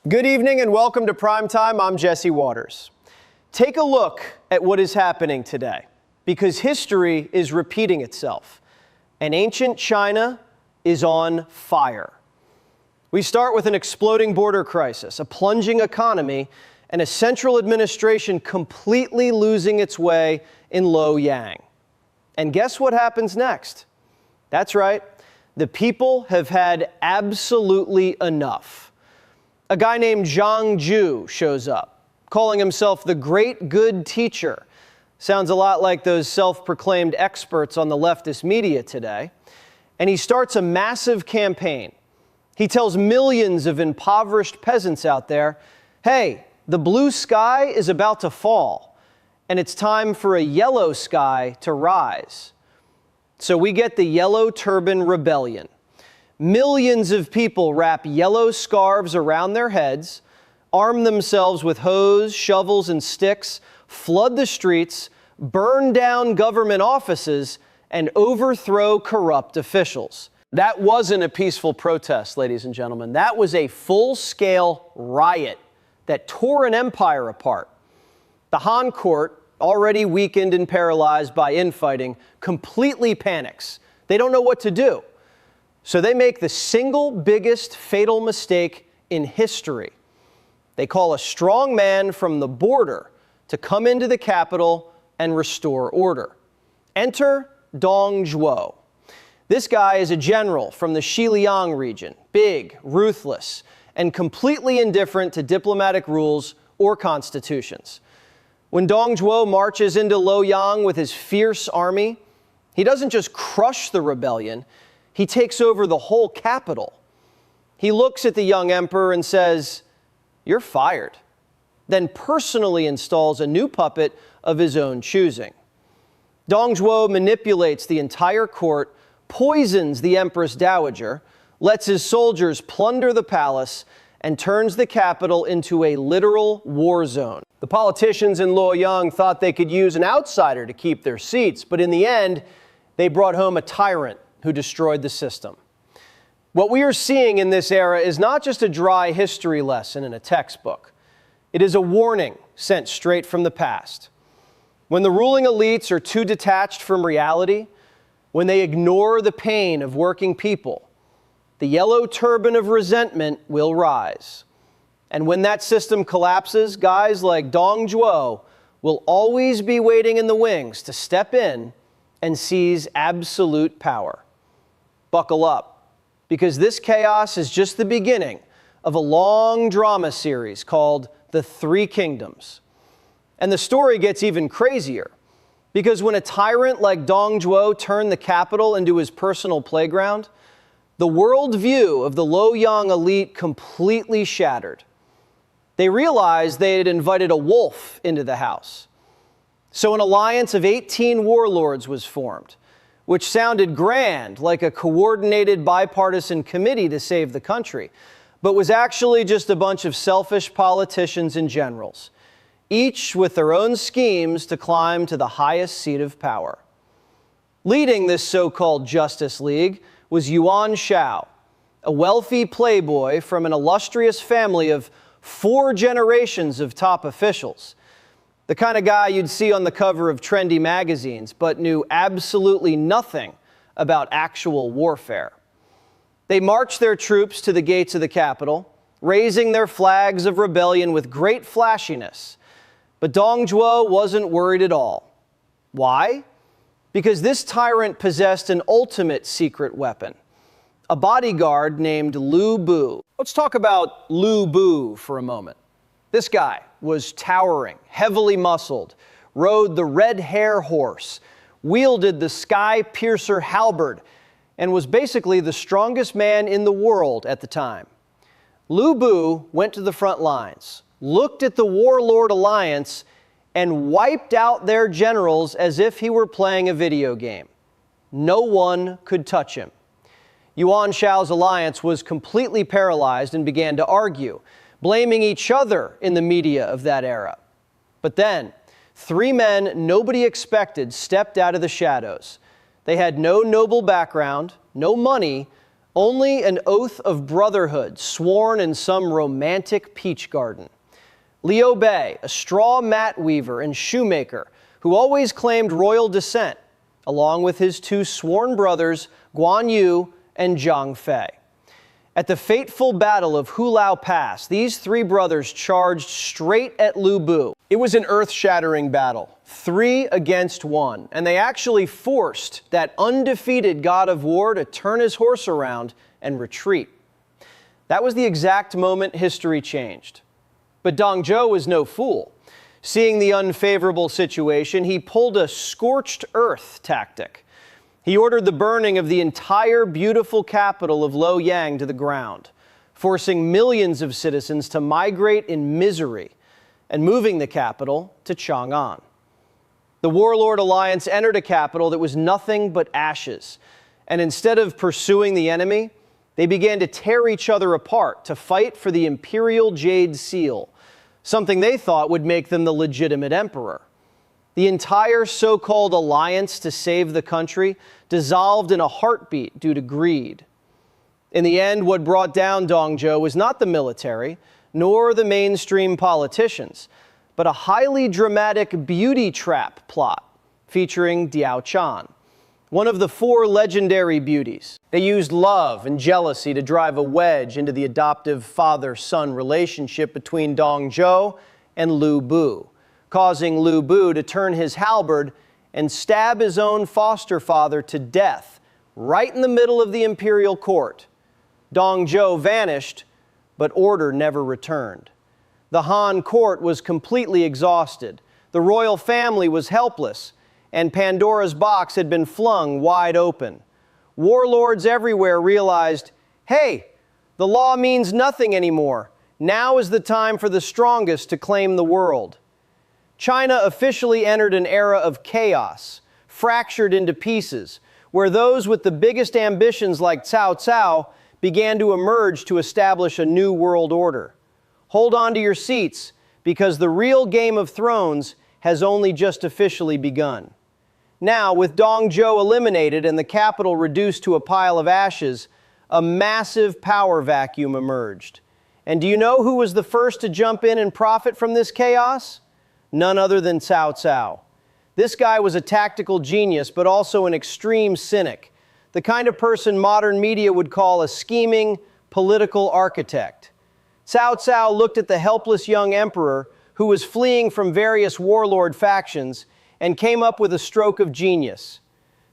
Good evening and welcome to Primetime. I'm Jesse Waters. Take a look at what is happening today, because history is repeating itself, and ancient China is on fire. We start with an exploding border crisis, a plunging economy, and a central administration completely losing its way in Luoyang. And guess what happens next? That's right, the people have had absolutely enough. A guy named Zhang Zhu shows up, calling himself the great good teacher. Sounds a lot like those self-proclaimed experts on the leftist media today. And he starts a massive campaign. He tells millions of impoverished peasants out there, hey, the blue sky is about to fall, and it's time for a yellow sky to rise. So we get the Yellow Turban Rebellion. Millions of people wrap yellow scarves around their heads, arm themselves with hoes, shovels, and sticks, flood the streets, burn down government offices, and overthrow corrupt officials. That wasn't a peaceful protest, ladies and gentlemen. That was a full-scale riot that tore an empire apart. The Han court, already weakened and paralyzed by infighting, completely panics. They don't know what to do. So they make the single biggest fatal mistake in history. They call a strong man from the border to come into the capital and restore order. Enter Dong Zhuo. This guy is a general from the Xiliang region, big, ruthless, and completely indifferent to diplomatic rules or constitutions. When Dong Zhuo marches into Luoyang with his fierce army, he doesn't just crush the rebellion, he takes over the whole capital. He looks at the young emperor and says, "You're fired," then personally installs a new puppet of his own choosing. Dong Zhuo manipulates the entire court, poisons the Empress Dowager, lets his soldiers plunder the palace, and turns the capital into a literal war zone. The politicians in Luoyang thought they could use an outsider to keep their seats, but in the end, they brought home a tyrant who destroyed the system. What we are seeing in this era is not just a dry history lesson in a textbook. It is a warning sent straight from the past. When the ruling elites are too detached from reality, when they ignore the pain of working people, the yellow turban of resentment will rise. And when that system collapses, guys like Dong Zhuo will always be waiting in the wings to step in and seize absolute power. Buckle up, because this chaos is just the beginning of a long drama series called The Three Kingdoms. And the story gets even crazier, because when a tyrant like Dong Zhuo turned the capital into his personal playground, the worldview of the Luoyang elite completely shattered. They realized they had invited a wolf into the house. So an alliance of 18 warlords was formed, which sounded grand, like a coordinated bipartisan committee to save the country, but was actually just a bunch of selfish politicians and generals, each with their own schemes to climb to the highest seat of power. Leading this so-called Justice League was Yuan Shao, a wealthy playboy from an illustrious family of 4 generations of top officials. The kind of guy you'd see on the cover of trendy magazines, but knew absolutely nothing about actual warfare. They marched their troops to the gates of the capital, raising their flags of rebellion with great flashiness. But Dong Zhuo wasn't worried at all. Why? Because this tyrant possessed an ultimate secret weapon, a bodyguard named Lu Bu. Let's talk about Lu Bu for a moment. This guy was towering, heavily muscled, rode the red hare horse, wielded the sky piercer halberd, and was basically the strongest man in the world at the time. Lu Bu went to the front lines, looked at the warlord alliance, and wiped out their generals as if he were playing a video game. No one could touch him. Yuan Shao's alliance was completely paralyzed and began to argue, blaming each other in the media of that era. But then, 3 men nobody expected stepped out of the shadows. They had no noble background, no money, only an oath of brotherhood sworn in some romantic peach garden. Liu Bei, a straw mat weaver and shoemaker who always claimed royal descent, along with his two sworn brothers, Guan Yu and Zhang Fei. At the fateful Battle of Hulao Pass, these three brothers charged straight at Lu Bu. It was an earth-shattering battle, 3 against 1, and they actually forced that undefeated god of war to turn his horse around and retreat. That was the exact moment history changed. But Dong Zhuo was no fool. Seeing the unfavorable situation, he pulled a scorched earth tactic. He ordered the burning of the entire beautiful capital of Luoyang to the ground, forcing millions of citizens to migrate in misery and moving the capital to Chang'an. The warlord alliance entered a capital that was nothing but ashes, and instead of pursuing the enemy, they began to tear each other apart to fight for the imperial jade seal, something they thought would make them the legitimate emperor. The entire so-called alliance to save the country dissolved in a heartbeat due to greed. In the end, what brought down Dong Zhuo was not the military, nor the mainstream politicians, but a highly dramatic beauty trap plot featuring Diao Chan, one of the 4 legendary beauties. They used love and jealousy to drive a wedge into the adoptive father-son relationship between Dong Zhuo and Lu Bu, causing Lu Bu to turn his halberd and stab his own foster father to death right in the middle of the imperial court. Dong Zhuo vanished, but order never returned. The Han court was completely exhausted. The royal family was helpless, and Pandora's box had been flung wide open. Warlords everywhere realized, hey, the law means nothing anymore. Now is the time for the strongest to claim the world. China officially entered an era of chaos, fractured into pieces, where those with the biggest ambitions like Cao Cao began to emerge to establish a new world order. Hold on to your seats, because the real Game of Thrones has only just officially begun. Now, with Dong Zhuo eliminated and the capital reduced to a pile of ashes, a massive power vacuum emerged. And do you know who was the first to jump in and profit from this chaos? None other than Cao Cao. This guy was a tactical genius, but also an extreme cynic, the kind of person modern media would call a scheming political architect. Cao Cao looked at the helpless young emperor who was fleeing from various warlord factions and came up with a stroke of genius.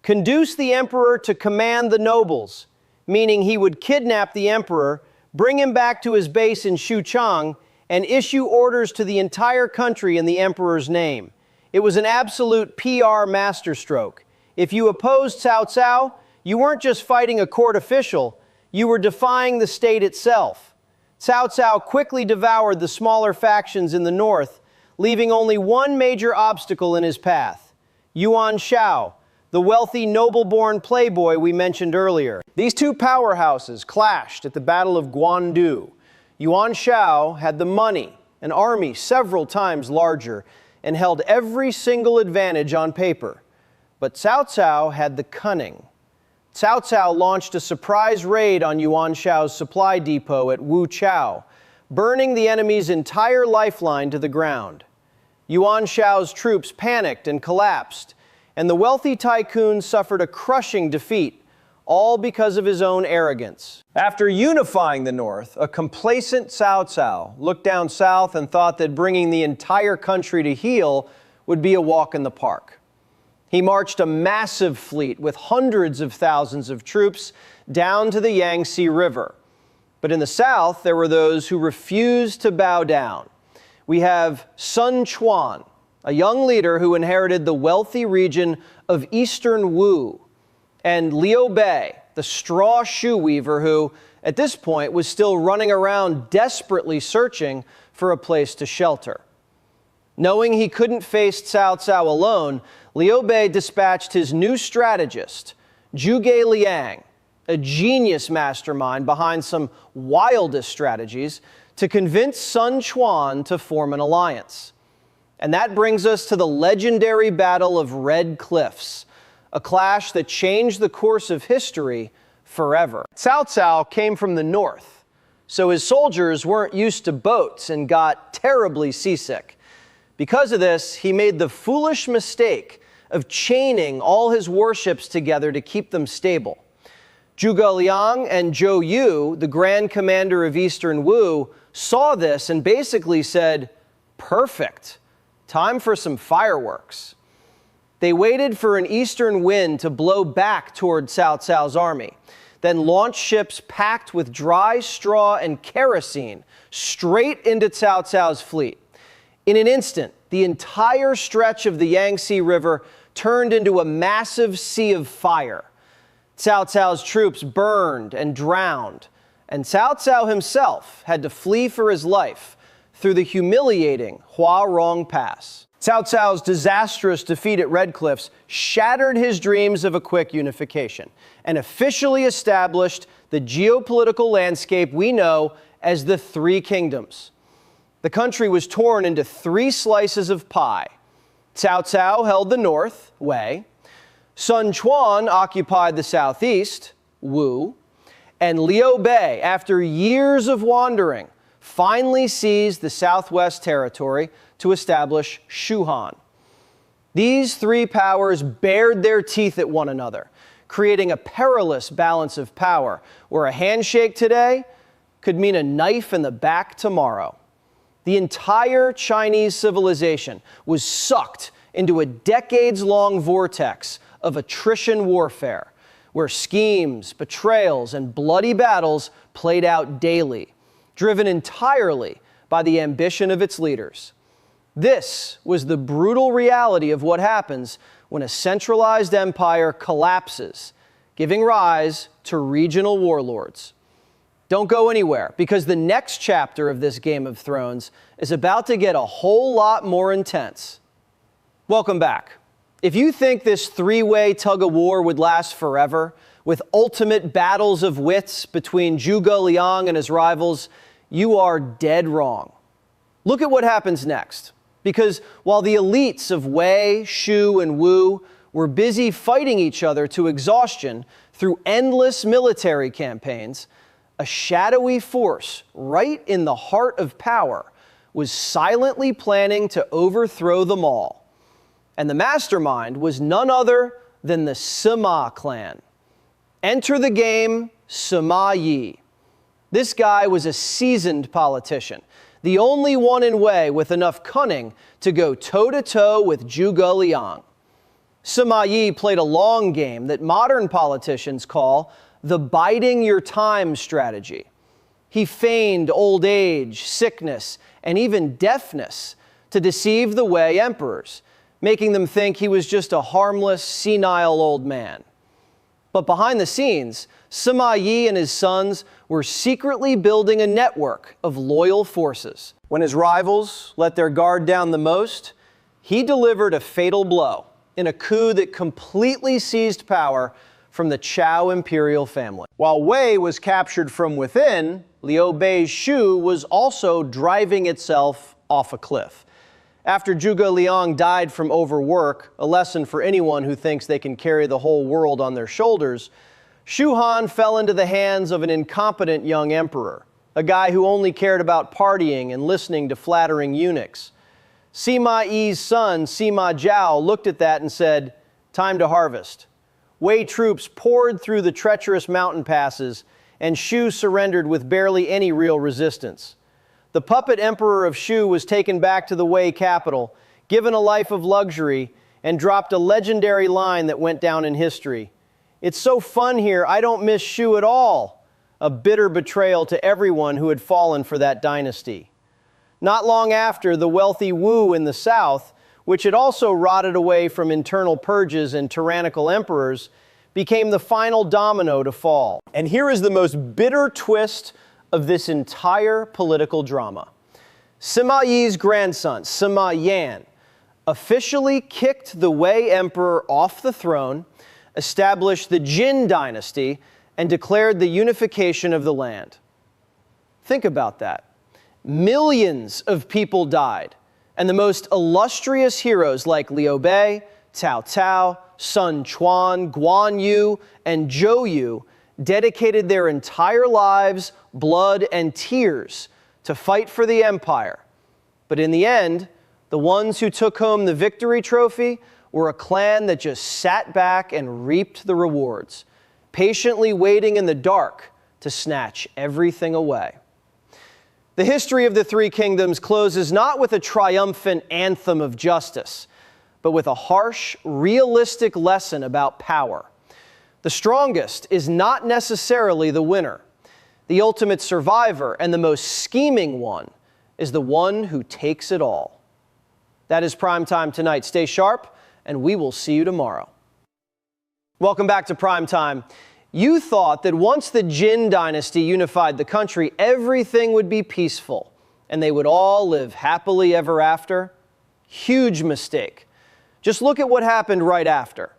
Conduce the emperor to command the nobles, meaning he would kidnap the emperor, bring him back to his base in Xuchang, and issue orders to the entire country in the emperor's name. It was an absolute PR masterstroke. If you opposed Cao Cao, you weren't just fighting a court official, you were defying the state itself. Cao Cao quickly devoured the smaller factions in the north, leaving only one major obstacle in his path: Yuan Shao, the wealthy noble-born playboy we mentioned earlier. These two powerhouses clashed at the Battle of Guandu. Yuan Shao had the money, an army several times larger, and held every single advantage on paper. But Cao Cao had the cunning. Cao Cao launched a surprise raid on Yuan Shao's supply depot at Wuchao, burning the enemy's entire lifeline to the ground. Yuan Shao's troops panicked and collapsed, and the wealthy tycoon suffered a crushing defeat, all because of his own arrogance. After unifying the north, a complacent Cao Cao looked down south and thought that bringing the entire country to heel would be a walk in the park. He marched a massive fleet with hundreds of thousands of troops down to the Yangtze River. But in the south, there were those who refused to bow down. We have Sun Quan, a young leader who inherited the wealthy region of eastern Wu, and Liu Bei, the straw shoe weaver who, at this point, was still running around desperately searching for a place to shelter. Knowing he couldn't face Cao Cao alone, Liu Bei dispatched his new strategist, Zhuge Liang, a genius mastermind behind some wildest strategies, to convince Sun Quan to form an alliance. And that brings us to the legendary Battle of Red Cliffs, a clash that changed the course of history forever. Cao Cao came from the north, so his soldiers weren't used to boats and got terribly seasick. Because of this, he made the foolish mistake of chaining all his warships together to keep them stable. Zhuge Liang and Zhou Yu, the Grand Commander of Eastern Wu, saw this and basically said, "Perfect, time for some fireworks." They waited for an eastern wind to blow back toward Cao Cao's army, then launched ships packed with dry straw and kerosene straight into Cao Cao's fleet. In an instant, the entire stretch of the Yangtze River turned into a massive sea of fire. Cao Cao's troops burned and drowned, and Cao Cao himself had to flee for his life through the humiliating Huarong Pass. Cao Cao's disastrous defeat at Red Cliffs shattered his dreams of a quick unification and officially established the geopolitical landscape we know as the Three Kingdoms. The country was torn into three slices of pie. Cao Cao held the north, Wei. Sun Quan occupied the southeast, Wu. And Liu Bei, after years of wandering, finally seized the southwest territory to establish Shu Han. These three powers bared their teeth at one another, creating a perilous balance of power, where a handshake today could mean a knife in the back tomorrow. The entire Chinese civilization was sucked into a decades-long vortex of attrition warfare, where schemes, betrayals, and bloody battles played out daily, driven entirely by the ambition of its leaders. This was the brutal reality of what happens when a centralized empire collapses, giving rise to regional warlords. Don't go anywhere, because the next chapter of this Game of Thrones is about to get a whole lot more intense. Welcome back. If you think this three-way tug-of-war would last forever, with ultimate battles of wits between Zhuge Liang and his rivals, you are dead wrong. Look at what happens next. Because while the elites of Wei, Shu, and Wu were busy fighting each other to exhaustion through endless military campaigns, a shadowy force right in the heart of power was silently planning to overthrow them all. And the mastermind was none other than the Sima clan. Enter the game, Sima Yi. This guy was a seasoned politician, the only one in Wei with enough cunning to go toe-to-toe with Zhuge Liang. Sima Yi played a long game that modern politicians call the biding your time strategy. He feigned old age, sickness, and even deafness to deceive the Wei emperors, making them think he was just a harmless, senile old man. But behind the scenes, Sima Yi and his sons were secretly building a network of loyal forces. When his rivals let their guard down the most, he delivered a fatal blow in a coup that completely seized power from the Zhao imperial family. While Wei was captured from within, Liu Bei's Shu was also driving itself off a cliff. After Zhuge Liang died from overwork, a lesson for anyone who thinks they can carry the whole world on their shoulders, Shu Han fell into the hands of an incompetent young emperor, a guy who only cared about partying and listening to flattering eunuchs. Sima Yi's son, Sima Zhao, looked at that and said, "Time to harvest." Wei troops poured through the treacherous mountain passes, and Shu surrendered with barely any real resistance. The puppet emperor of Shu was taken back to the Wei capital, given a life of luxury, and dropped a legendary line that went down in history. "It's so fun here, I don't miss Shu at all," a bitter betrayal to everyone who had fallen for that dynasty. Not long after, the wealthy Wu in the south, which had also rotted away from internal purges and tyrannical emperors, became the final domino to fall. And here is the most bitter twist of this entire political drama. Sima Yi's grandson, Sima Yan, officially kicked the Wei emperor off the throne, established the Jin dynasty, and declared the unification of the land. Think about that. Millions of people died, and the most illustrious heroes like Liu Bei, Cao Cao, Sun Quan, Guan Yu, and Zhou Yu dedicated their entire lives, blood, and tears to fight for the empire. But in the end, the ones who took home the victory trophy were a clan that just sat back and reaped the rewards, patiently waiting in the dark to snatch everything away. The history of the Three Kingdoms closes not with a triumphant anthem of justice, but with a harsh, realistic lesson about power. The strongest is not necessarily the winner. The ultimate survivor and the most scheming one is the one who takes it all. That is Primetime tonight. Stay sharp, and we will see you tomorrow. Welcome back to Primetime. You thought that once the Jin dynasty unified the country, everything would be peaceful, and they would all live happily ever after. Huge mistake. Just look at what happened right after.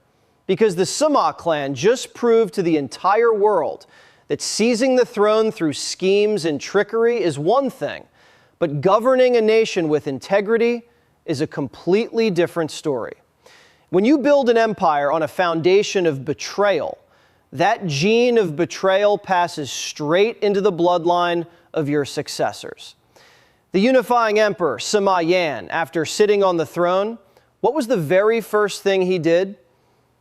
Because the Sima clan just proved to the entire world that seizing the throne through schemes and trickery is one thing, but governing a nation with integrity is a completely different story. When you build an empire on a foundation of betrayal, that gene of betrayal passes straight into the bloodline of your successors. The unifying emperor, Sima Yan, after sitting on the throne, what was the very first thing he did?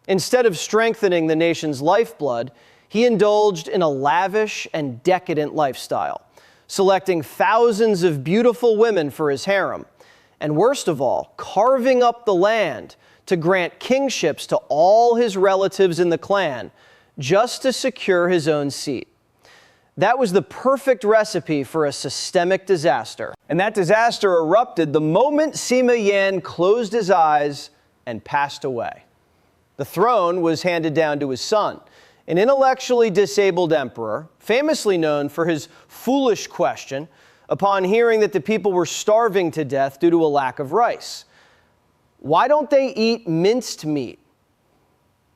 Instead of strengthening the nation's lifeblood, he indulged in a lavish and decadent lifestyle, selecting thousands of beautiful women for his harem, and worst of all, carving up the land to grant kingships to all his relatives in the clan, just to secure his own seat. That was the perfect recipe for a systemic disaster. And that disaster erupted the moment Sima Yan closed his eyes and passed away. The throne was handed down to his son, an intellectually disabled emperor, famously known for his foolish question upon hearing that the people were starving to death due to a lack of rice. Why don't they eat minced meat?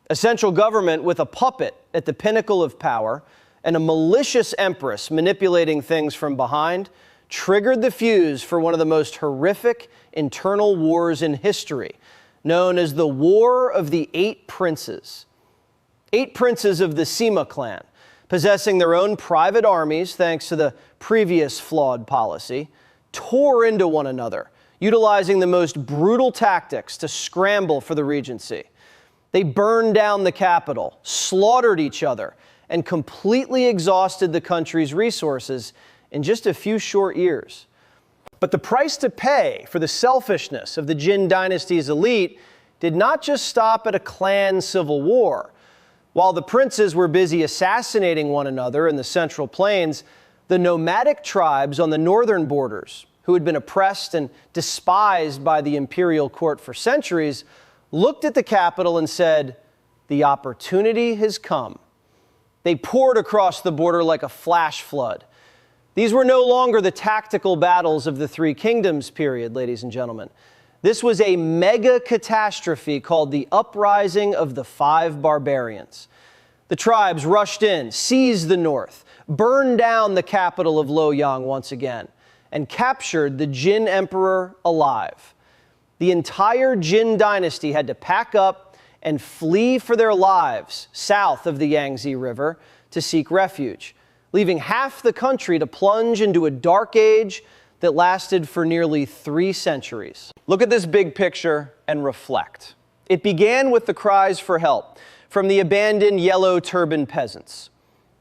A central government with a puppet at the pinnacle of power and a malicious empress manipulating things from behind triggered the fuse for one of the most horrific internal wars in history, known as the War of the Eight Princes. 8 princes of the Sima clan, possessing their own private armies thanks to the previous flawed policy, tore into one another, utilizing the most brutal tactics to scramble for the regency. They burned down the capital, slaughtered each other, and completely exhausted the country's resources in just a few short years. But the price to pay for the selfishness of the Jin dynasty's elite did not just stop at a clan civil war. While the princes were busy assassinating one another in the Central Plains, the nomadic tribes on the northern borders, who had been oppressed and despised by the imperial court for centuries, looked at the capital and said, "The opportunity has come." They poured across the border like a flash flood. These were no longer the tactical battles of the Three Kingdoms period, ladies and gentlemen. This was a mega catastrophe called the Uprising of the Five Barbarians. The tribes rushed in, seized the north, burned down the capital of Luoyang once again, and captured the Jin emperor alive. The entire Jin dynasty had to pack up and flee for their lives south of the Yangtze River to seek refuge, leaving half the country to plunge into a dark age that lasted for nearly 3 centuries. Look at this big picture and reflect. It began with the cries for help from the abandoned yellow turban peasants,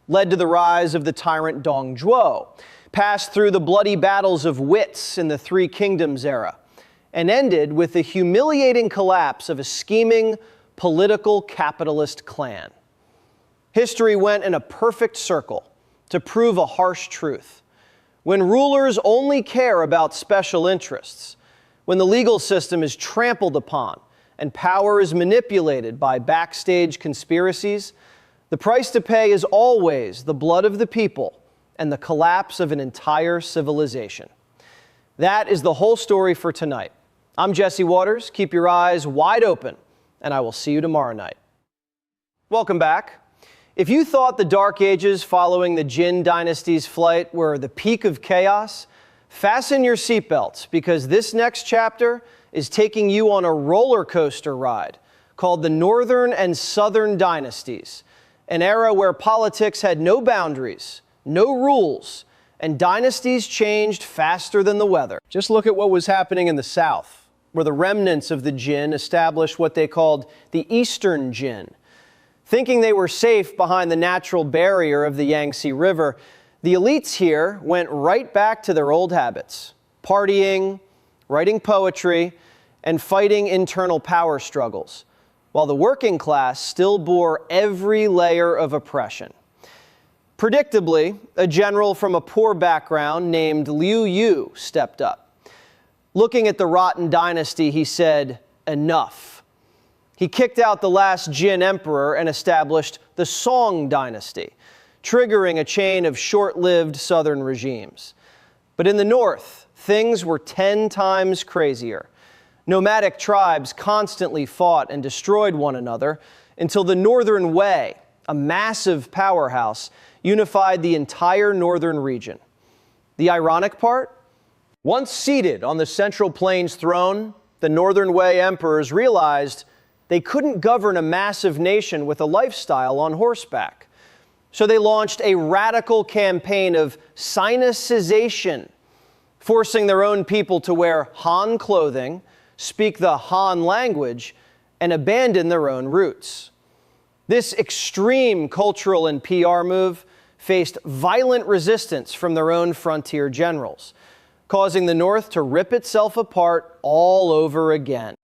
led to the rise of the tyrant Dong Zhuo, passed through the bloody battles of wits in the Three Kingdoms era, and ended with the humiliating collapse of a scheming political capitalist clan. History went in a perfect circle to prove a harsh truth. When rulers only care about special interests, when the legal system is trampled upon and power is manipulated by backstage conspiracies, the price to pay is always the blood of the people and the collapse of an entire civilization. That is the whole story for tonight. I'm Jesse Waters. Keep your eyes wide open, and I will see you tomorrow night. Welcome back. If you thought the Dark Ages following the Jin dynasty's flight were the peak of chaos, fasten your seatbelts because this next chapter is taking you on a roller coaster ride called the Northern and Southern Dynasties. an era where politics had no boundaries, no rules, and dynasties changed faster than the weather. Just look at what was happening in the South, where the remnants of the Jin established what they called the Eastern Jin. Thinking they were safe behind the natural barrier of the Yangtze River, the elites here went right back to their old habits, partying, writing poetry, and fighting internal power struggles, while the working class still bore every layer of oppression. Predictably, a general from a poor background named Liu Yu stepped up. Looking at the rotten dynasty, he said, "Enough." He kicked out the last Jin emperor and established the Song dynasty, triggering a chain of short-lived southern regimes. But in the north, things were 10 times crazier. Nomadic tribes constantly fought and destroyed one another until the Northern Wei, a massive powerhouse, unified the entire northern region. The ironic part? Once seated on the Central Plains throne, the Northern Wei emperors realized they couldn't govern a massive nation with a lifestyle on horseback. So they launched a radical campaign of Sinicization, forcing their own people to wear Han clothing, speak the Han language, and abandon their own roots. This extreme cultural and PR move faced violent resistance from their own frontier generals, causing the North to rip itself apart all over again.